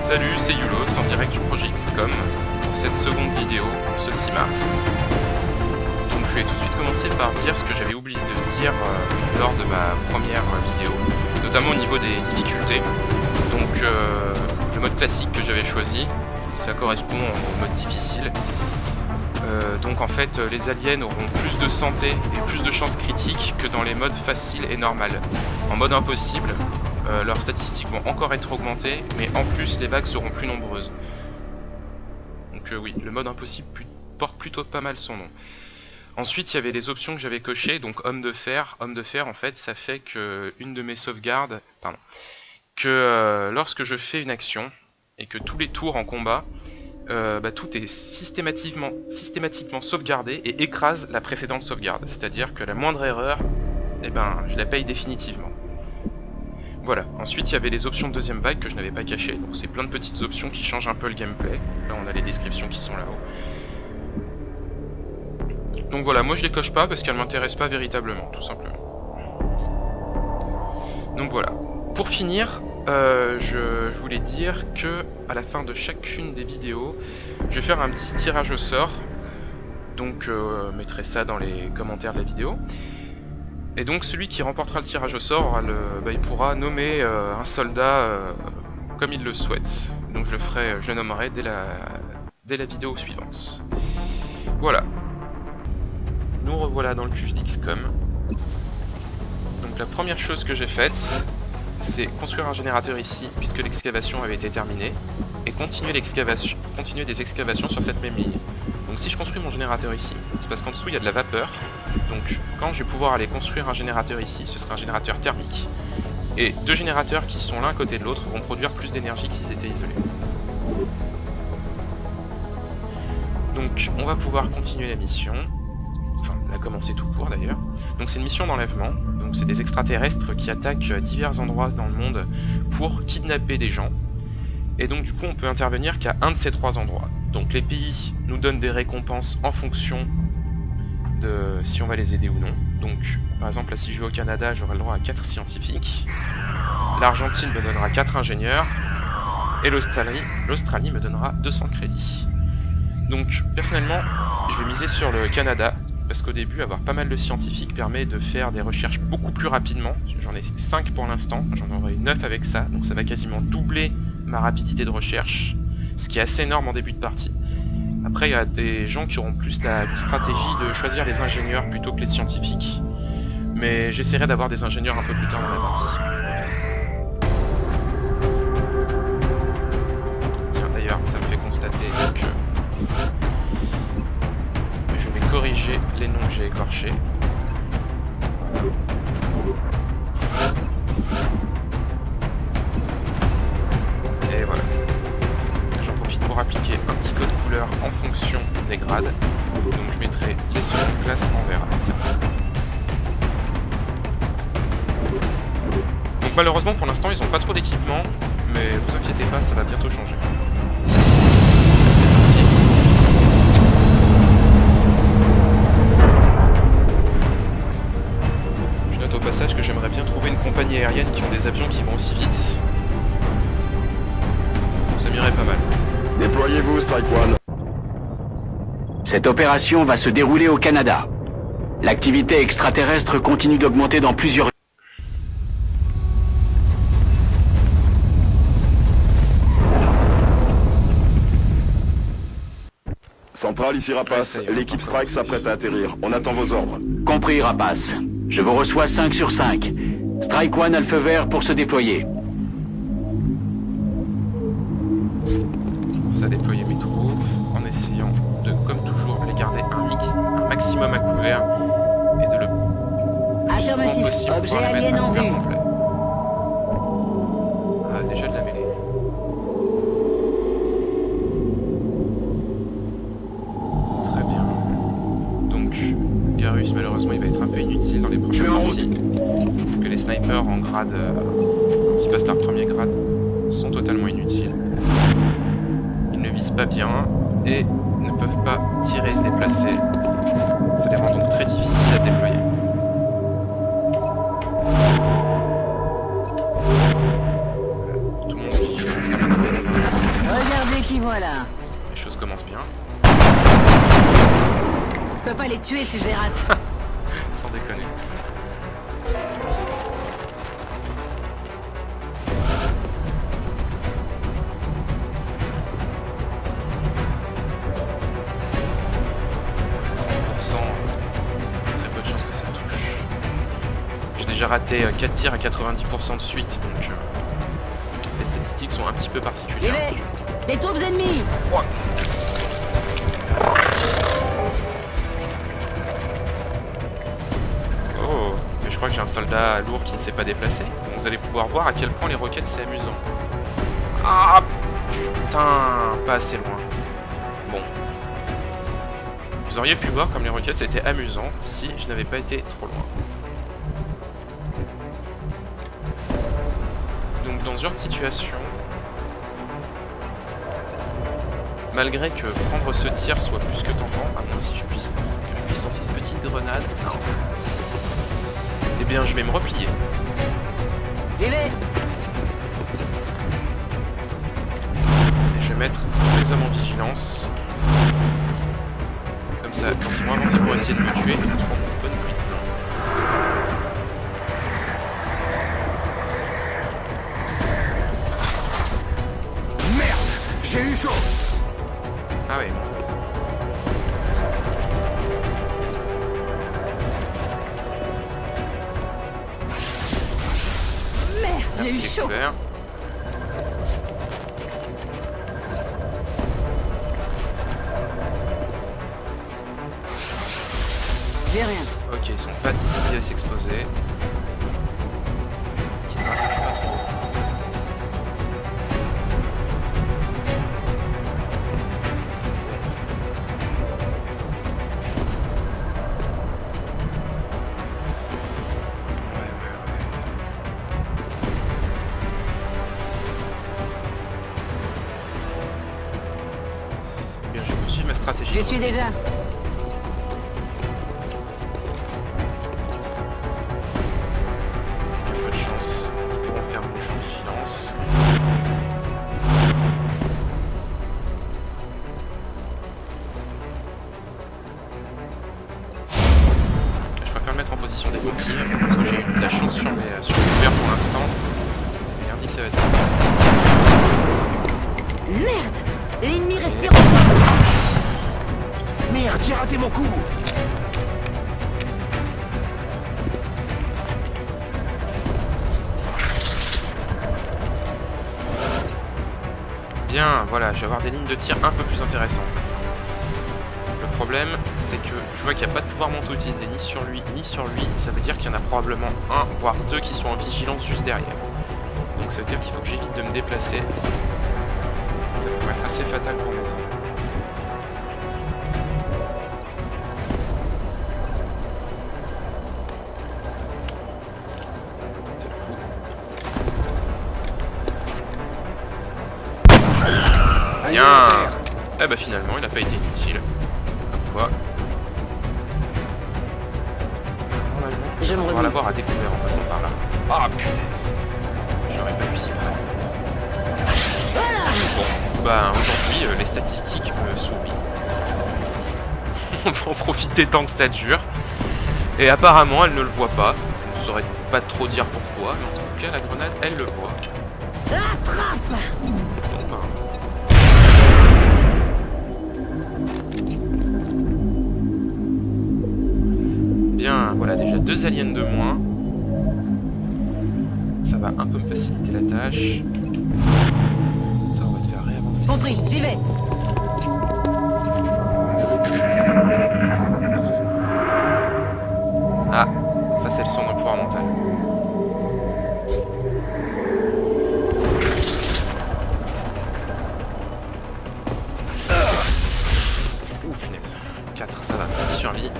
Salut, c'est Yulos en direct du projet XCOM pour cette seconde vidéo ce 6 mars. Donc je vais tout de suite commencer par dire ce que j'avais oublié de dire lors de ma première vidéo, notamment au niveau des difficultés. Donc le mode classique que j'avais choisi, ça correspond au mode difficile. Donc en fait les aliens auront plus de santé et plus de chances critiques que dans les modes facile et normal. En mode impossible, leurs statistiques vont encore être augmentées, mais en plus les vagues seront plus nombreuses. Donc oui, le mode impossible porte plutôt pas mal son nom. Ensuite il y avait les options que j'avais cochées, donc homme de fer. Homme de fer en fait ça fait que une de mes sauvegardes, lorsque je fais une action et que tous les tours en combat, tout est systématiquement sauvegardé et écrase la précédente sauvegarde. C'est-à-dire que la moindre erreur, je la paye définitivement. Voilà, ensuite il y avait les options de deuxième vague que je n'avais pas cachées, donc c'est plein de petites options qui changent un peu le gameplay. Là on a les descriptions qui sont là-haut. Donc voilà, moi je les coche pas parce qu'elles m'intéressent pas véritablement, tout simplement. Donc voilà, pour finir, je voulais dire que à la fin de chacune des vidéos, je vais faire un petit tirage au sort. Donc je mettrai ça dans les commentaires de la vidéo. Et donc celui qui remportera le tirage au sort, il pourra nommer un soldat comme il le souhaite. Donc je le nommerai dès la vidéo suivante. Voilà. Nous revoilà dans le QG d'XCOM. Donc la première chose que j'ai faite, c'est construire un générateur ici, puisque l'excavation avait été terminée, et continuer des excavations sur cette même ligne. Donc si je construis mon générateur ici, c'est parce qu'en dessous il y a de la vapeur, donc quand je vais pouvoir aller construire un générateur ici, ce sera un générateur thermique. Et deux générateurs qui sont l'un à côté de l'autre vont produire plus d'énergie que s'ils étaient isolés. Donc on va pouvoir continuer la mission, enfin la commencer tout court d'ailleurs. Donc c'est une mission d'enlèvement, donc c'est des extraterrestres qui attaquent divers endroits dans le monde pour kidnapper des gens. Et donc du coup on peut intervenir qu'à un de ces trois endroits. Donc les pays nous donnent des récompenses en fonction de si on va les aider ou non. Donc par exemple là si je vais au Canada j'aurai le droit à 4 scientifiques. L'Argentine me donnera 4 ingénieurs. Et l'Australie me donnera 200 crédits. Donc personnellement je vais miser sur le Canada. Parce qu'au début avoir pas mal de scientifiques permet de faire des recherches beaucoup plus rapidement. J'en ai 5 pour l'instant, j'en aurai 9 avec ça. Donc ça va quasiment doubler ma rapidité de recherche. Ce qui est assez énorme en début de partie. Après il y a des gens qui auront plus la stratégie de choisir les ingénieurs plutôt que les scientifiques. Mais j'essaierai d'avoir des ingénieurs un peu plus tard dans la partie. Tiens d'ailleurs ça me fait constater que je vais corriger les noms que j'ai écorchés. Et voilà. Pour appliquer un petit code couleur en fonction des grades. Donc je mettrai les secondes classes en vert. Donc malheureusement pour l'instant ils n'ont pas trop d'équipement, mais vous inquiétez pas, ça va bientôt changer. Je note au passage que j'aimerais bien trouver une compagnie aérienne qui ont des avions qui vont aussi vite. Ça m'irait pas mal. Déployez-vous, Strike One. Cette opération va se dérouler au Canada. L'activité extraterrestre continue d'augmenter dans plusieurs... Centrale, ici Rapace. L'équipe Strike s'apprête à atterrir. On attend vos ordres. Compris, Rapace. Je vous reçois 5 sur 5. Strike One a le feu vert pour se déployer. À déployer mes troupes en essayant de, comme toujours, les garder un maximum à couvert et de le affirmatif. possible Objet pouvoir les mettre alien à en couvert vue. complet. Ah, déjà de la mêlée. Très bien. Donc, Garus, malheureusement, il va être un peu inutile dans les prochaines parties. Parce que les snipers en grade, quand ils passent leur premier grade, sont totalement inutiles. Ne visent pas bien et ne peuvent pas tirer et se déplacer. Ça les rend donc très difficiles à déployer. Tout le monde vit, Voilà. Les choses commencent bien. Je peux pas les tuer si je les rate. Sans déconner. Très peu de chances que ça touche. J'ai déjà raté 4 tirs à 90% de suite, donc les statistiques sont un petit peu particulières. J'y vais. Les troupes ennemies. Oh. Oh, mais je crois que j'ai un soldat lourd qui ne s'est pas déplacé. Donc vous allez pouvoir voir à quel point les roquettes c'est amusant. Ah putain, pas assez loin. Bon. Vous auriez pu voir comme les roquettes étaient amusantes si je n'avais pas été trop loin. Donc dans ce genre de situation, malgré que prendre ce tir soit plus que tentant, à moins si je puisse lancer une petite grenade, non. Eh bien je vais me replier. J'y vais. Et je vais mettre tous les hommes en vigilance. Comme ça, quand ils vont avancer pour essayer de me tuer, ils ne trouveront pas de pluie de blanc. Merde, j'ai eu chaud. Ah ouais. Merde, j'ai Merci eu les chaud. couverts. J'ai rien. Ok, ils sont pas d'ici à s'exposer. Ce qui ne m'arrange pas trop. Bien, je vais poursuivre ma stratégie. J'y suis déjà. J'ai peu de chance. Ils pourront faire mon champ de vigilance. Je préfère le mettre en position défensive parce que j'ai eu de la chance sur les couverts pour l'instant. J'ai rien dit que ça va être. Merde. L'ennemi respire. Merde, j'ai raté mon coup. Bien, voilà, je vais avoir des lignes de tir un peu plus intéressantes. Le problème, c'est que je vois qu'il n'y a pas de pouvoir mentaux utilisé ni sur lui, ni sur lui. Ça veut dire qu'il y en a probablement un, voire deux qui sont en vigilance juste derrière. Donc ça veut dire qu'il faut que j'évite de me déplacer. Ça pourrait être assez fatal pour mes hommes. On va tenter le coup. Bien. Eh bah finalement, il n'a pas été inutile. Comme quoi. Normalement, Je me on va remets. l'avoir à découvert en passant par là. Ah punaise. J'aurais pas pu s'y prendre. Bon, bah aujourd'hui, les statistiques me sourient. On va en profiter tant que ça dure. Et apparemment, elle ne le voit pas. Je ne saurais pas trop dire pourquoi, mais en tout cas, la grenade, elle le voit. Attrape. Donc, ben, bien, voilà, déjà 2 aliens de moins. Ça va un peu me faciliter la tâche. Attends, on va te faire réavancer. Compris, j'y vais. Ah, ça c'est le son d'un pouvoir mental. Ouh, punaise. 4, ça va, vie sur vie.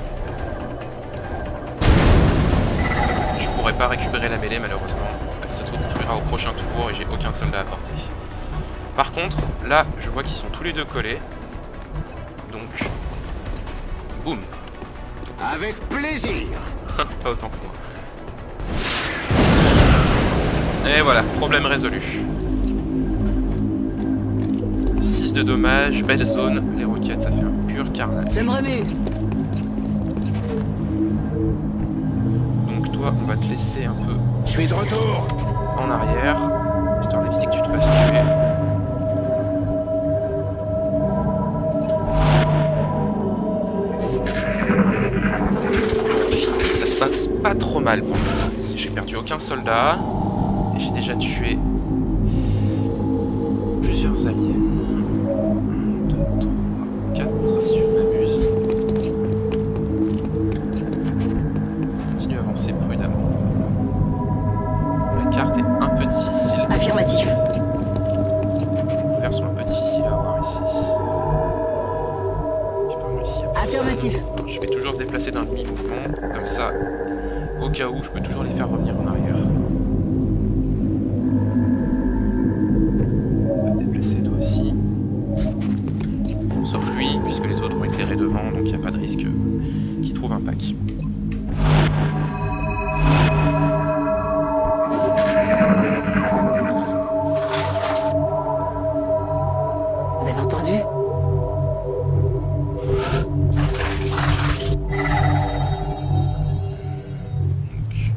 Je pourrais pas récupérer la mêlée malheureusement. Elle s'auto-détruira au prochain tour et j'ai aucun soldat à porter. Par contre, là, je vois qu'ils sont tous les deux collés. Donc, boum. Avec plaisir. Pas autant que moi. Et voilà, problème résolu. 6 de dommages, belle zone, les roquettes ça fait un pur carnage. Je me remue. Donc toi on va te laisser un peu Je suis de retour. en arrière, histoire d'éviter que tu te fasses tuer. Ici ça se passe pas trop mal pour l'instant. J'ai perdu aucun soldat et j'ai déjà tué plusieurs alliés. 1, 2, 3, 4 si je ne m'abuse. Continue à avancer prudemment. La carte est un peu difficile. Affirmatif. Les couverts sont un peu difficiles à avoir ici. J'ai pas réussi à passer. Affirmatif. Je vais toujours se déplacer d'un demi-mouvement, comme ça, au cas où, je peux toujours les faire revenir en arrière. On va te déplacer toi aussi. Sauf lui, puisque les autres ont éclairé devant, donc il n'y a pas de risque qu'il trouve un pack. Vous avez entendu?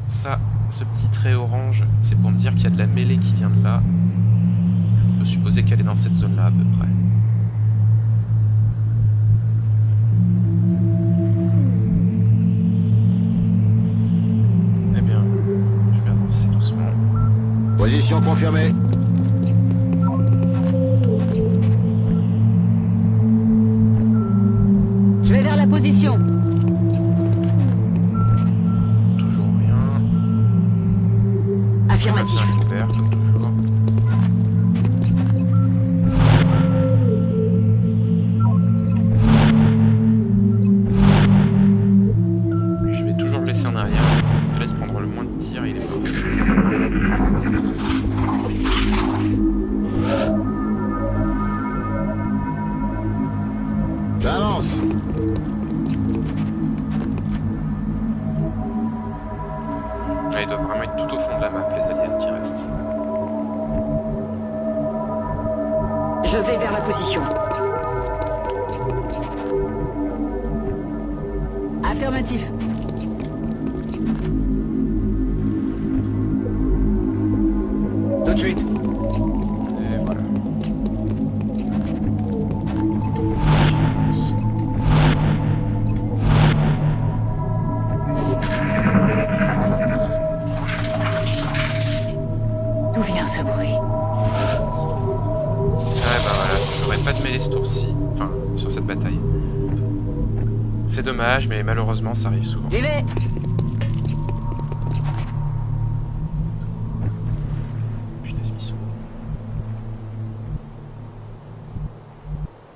Ça, ce petit trait orange, c'est pour me dire qu'il y a de la mêlée qui vient de là. Je peux supposer qu'elle est dans cette zone-là à peu près. Eh bien, je vais avancer doucement. Position confirmée. Je vais vers la position. Toujours rien. Affirmatif. Bien couvert, comme toujours. Je vais toujours le laisser en arrière. Je te laisse prendre le moins de tirs et il est mort. J'avance. Là, ils doivent vraiment être tout au fond de la map, les aliens qui restent. Je vais vers la position. Affirmatif. Tout de suite. Et voilà. D'où vient ce bruit? Ouais bah voilà, j'aurais pas de mêlée ce tour-ci, enfin sur cette bataille. C'est dommage, mais malheureusement ça arrive souvent. J'y vais. Punaise, mission.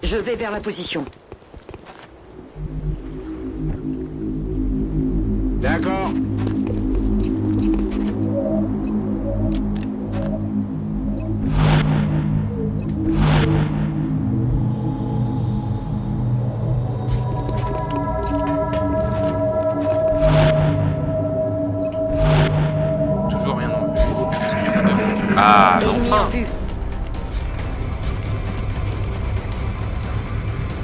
Je vais vers la position. D'accord. Toujours rien en vue. Ah, Ennemi en enfin. vue.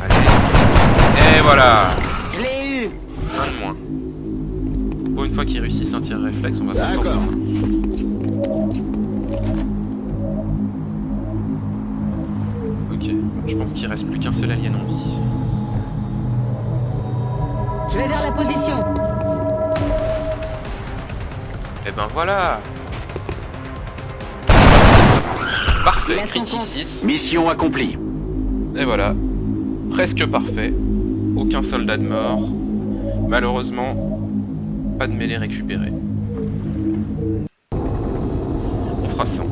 Allez. Et voilà. Je l'ai eu. Un de moins. Pour une fois qu'ils réussissent un tir réflexe, on va faire D'accord. sortir. Ok, bon, je pense qu'il reste plus qu'un seul alien en vie. Je vais vers la position. Et ben voilà. Parfait, Il a son critique compte. 6. Mission accomplie. Et voilà, presque parfait. Aucun soldat de mort. Malheureusement, pas de mêlée récupérée. On fera 100.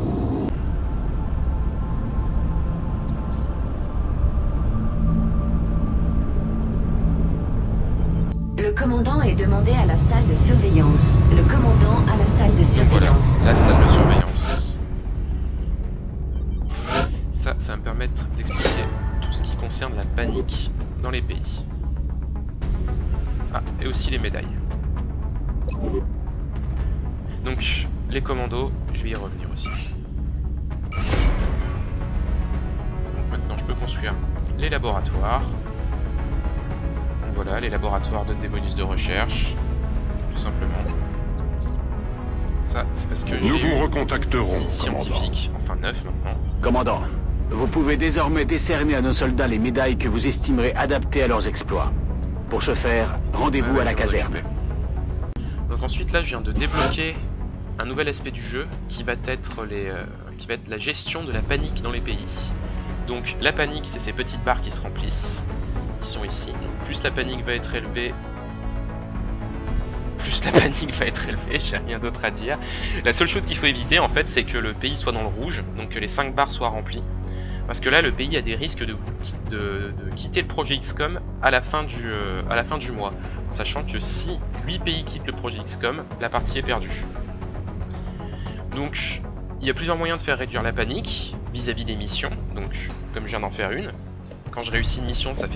Le commandant est demandé à la salle de surveillance. Le commandant à la salle de Donc voilà, surveillance. la salle de surveillance. Ça va me permettre d'expliquer tout ce qui concerne la panique dans les pays. Ah, et aussi les médailles. Donc, les commandos, je vais y revenir aussi. Donc maintenant, je peux construire les laboratoires. Donc voilà, les laboratoires donnent des bonus de recherche, tout simplement. Ça, c'est parce que Nous j'ai vous recontacterons, 6 commandant. scientifiques, enfin 9 maintenant. Commandant, vous pouvez désormais décerner à nos soldats les médailles que vous estimerez adaptées à leurs exploits. Pour ce faire, rendez-vous Ouais, à la je vais caserne. récupérer. Donc ensuite là je viens de débloquer un nouvel aspect du jeu qui va être la gestion de la panique dans les pays. Donc la panique, c'est ces petites barres qui se remplissent, qui sont ici. Donc, plus la panique va être élevée, j'ai rien d'autre à dire. La seule chose qu'il faut éviter en fait, c'est que le pays soit dans le rouge, donc que les 5 barres soient remplies. Parce que là, le pays a des risques de quitter le projet XCOM à la fin du mois. Sachant que si 8 pays quittent le projet XCOM, la partie est perdue. Donc, il y a plusieurs moyens de faire réduire la panique vis-à-vis des missions. Donc, comme je viens d'en faire une, quand je réussis une mission, ça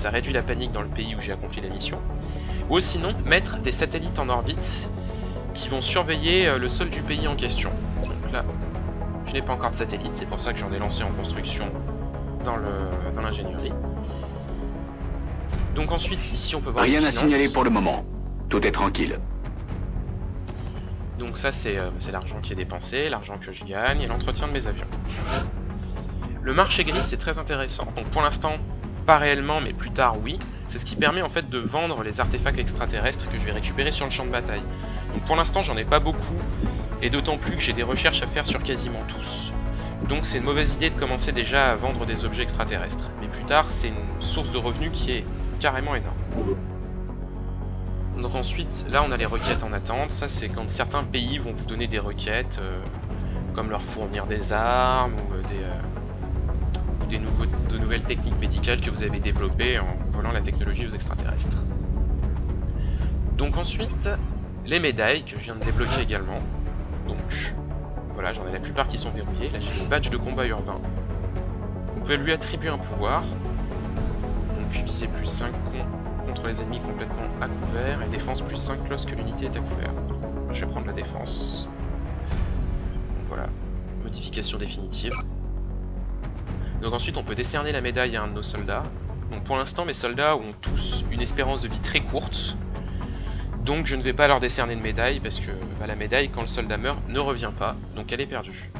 réduit la panique dans le pays où j'ai accompli la mission. Ou sinon, mettre des satellites en orbite qui vont surveiller le sol du pays en question. Donc là, je n'ai pas encore de satellite, c'est pour ça que j'en ai lancé en construction dans l'ingénierie. Donc ensuite, ici on peut voir Rien les à finances. signaler pour le moment. Tout est tranquille. Donc ça c'est l'argent qui est dépensé, l'argent que je gagne et l'entretien de mes avions. Le marché gris c'est très intéressant. Donc pour l'instant, pas réellement, mais plus tard oui. C'est ce qui permet en fait de vendre les artefacts extraterrestres que je vais récupérer sur le champ de bataille. Donc pour l'instant j'en ai pas beaucoup, et d'autant plus que j'ai des recherches à faire sur quasiment tous. Donc c'est une mauvaise idée de commencer déjà à vendre des objets extraterrestres. Mais plus tard c'est une source de revenus qui est carrément énorme. Donc ensuite, là on a les requêtes en attente. Ça c'est quand certains pays vont vous donner des requêtes, comme leur fournir des armes ou de nouvelles techniques médicales que vous avez développées en volant la technologie aux extraterrestres. Donc ensuite, les médailles que je viens de débloquer également. Donc voilà, j'en ai la plupart qui sont verrouillées. Là j'ai le badge de combat urbain. On peut lui attribuer un pouvoir. Donc viser plus 5 contre les ennemis complètement à couvert et défense plus 5 lorsque l'unité est à couvert. Je vais prendre la défense. Donc voilà, modification définitive. Donc ensuite on peut décerner la médaille à un de nos soldats. Donc pour l'instant mes soldats ont tous une espérance de vie très courte. Donc je ne vais pas leur décerner de médaille parce que la médaille quand le soldat meurt ne revient pas, donc elle est perdue.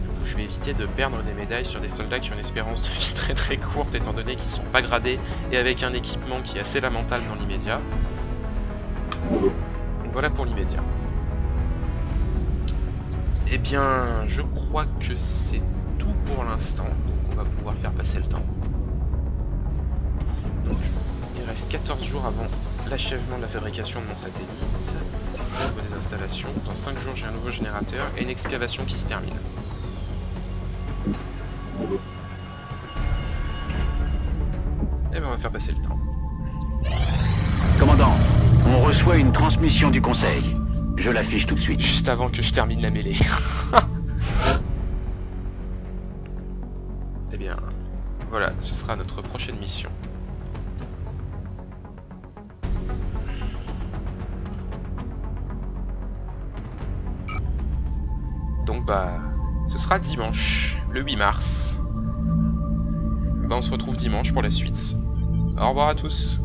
Du coup je vais éviter de perdre des médailles sur des soldats qui ont une espérance de vie très très courte étant donné qu'ils sont pas gradés et avec un équipement qui est assez lamentable dans l'immédiat. Donc voilà pour l'immédiat. Eh bien je crois que c'est tout pour l'instant, donc on va pouvoir faire passer le temps. Donc il reste 14 jours avant l'achèvement de la fabrication de mon satellite, au niveau des installations. Dans 5 jours j'ai un nouveau générateur et une excavation qui se termine. Et bien on va faire passer le temps. Commandant, on reçoit une transmission du conseil. Je l'affiche tout de suite. Juste avant que je termine la mêlée. Eh bien, voilà, ce sera notre prochaine mission. Donc bah, ce sera dimanche, le 8 mars. Bah on se retrouve dimanche pour la suite. Au revoir à tous.